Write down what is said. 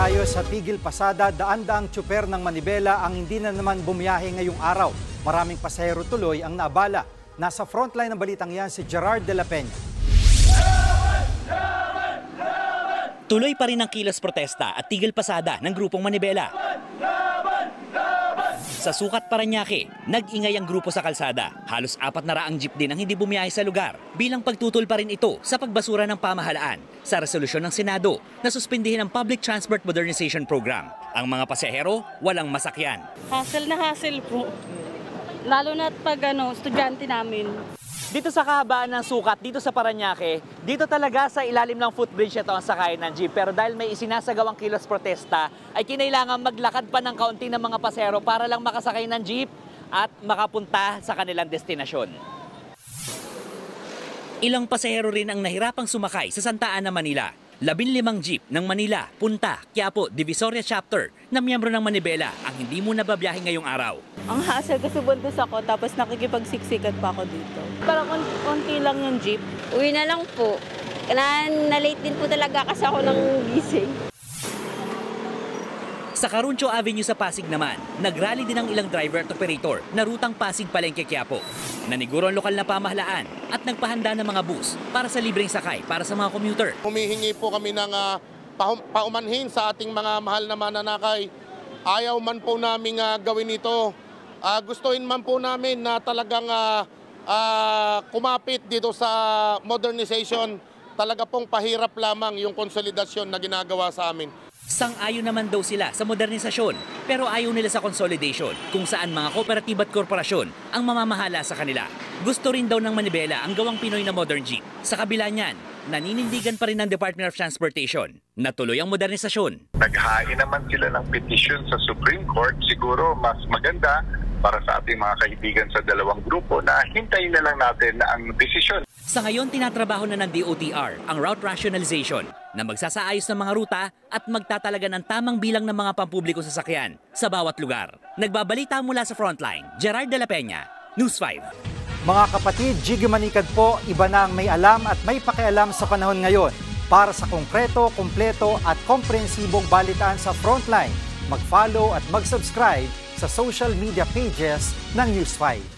tayo sa Tigil Pasada, daan-daang tsuper ng Manibela ang hindi na naman bumiyahe ngayong araw. Maraming pasahero tuloy ang naabala. Nasa frontline ng balitang yan si Gerard de la Peña. Tuloy pa rin ang kilos protesta at tigil pasada ng grupong Manibela. Sa Sukat, Parañaque, nag-ingay ang grupo sa kalsada. Halos 400 jeep din ang hindi bumiyahe sa lugar bilang pagtutol pa rin ito sa pagbasura ng pamahalaan sa resolusyon ng Senado na suspindihin ang Public Transport Modernization Program. Ang mga pasahero, walang masakyan. Hassle na hassle po. Lalo na pag estudyante namin. Dito sa kahabaan ng Sukat, dito sa Parañaque, dito talaga sa ilalim ng footbridge ito ang sakayan ng jeep. Pero dahil may isinasagawang kilos protesta, ay kinailangan maglakad pa ng kaunti ng mga pasahero para lang makasakay ng jeep at makapunta sa kanilang destinasyon. Ilang pasahero rin ang nahirapang sumakay sa Santa Ana, Manila. 15 jeep ng Manila, Punta, Quiapo, Divisoria Chapter na miyembro ng Manibela ang hindi muna babiyahe ngayong araw. Ang hassle kasi buntis ako tapos nakikipagsiksikan pa ako dito. Parang konti lang yung jeep. Uwi na lang po. Na-late din po talaga kasi ako ng gising. Sa Caruncho Avenue sa Pasig naman, nagrally din ang ilang driver at operator na rutang Pasig-Palengke, Quiapo. Naniguro ang lokal na pamahalaan at nagpahanda ng mga bus para sa libreng sakay para sa mga commuter. Humihingi po kami ng paumanhin sa ating mga mahal na mananakay. Ayaw man po namin gawin ito. Gustuin man po namin na talagang kumapit dito sa modernization. Talaga pong pahirap lamang yung konsolidasyon na ginagawa sa amin. Sang-ayon naman daw sila sa modernisasyon pero ayaw nila sa consolidation kung saan mga kooperatiba at korporasyon ang mamamahala sa kanila. Gusto rin daw ng Manibela ang gawang Pinoy na modern jeep. Sa kabila niyan, naninindigan pa rin ng Department of Transportation na tuloy ang modernisasyon. Naghain naman sila ng petition sa Supreme Court. Siguro mas maganda para sa ating mga kaibigan sa dalawang grupo na hintayin na lang natin ang desisyon. Sa ngayon, tinatrabaho na ng DOTR ang route rationalization na magsasaayos ng mga ruta at magtatalaga ng tamang bilang ng mga pampublikong sasakyan sa bawat lugar. Nagbabalita mula sa Frontline, Gerard de la Peña, News 5. Mga kapatid, Jiggy Manikad po, iba na ang may alam at may pakialam sa panahon ngayon. Para sa konkreto, kumpleto at komprehensibong balitaan sa Frontline, mag-follow at mag-subscribe sa social media pages ng News 5.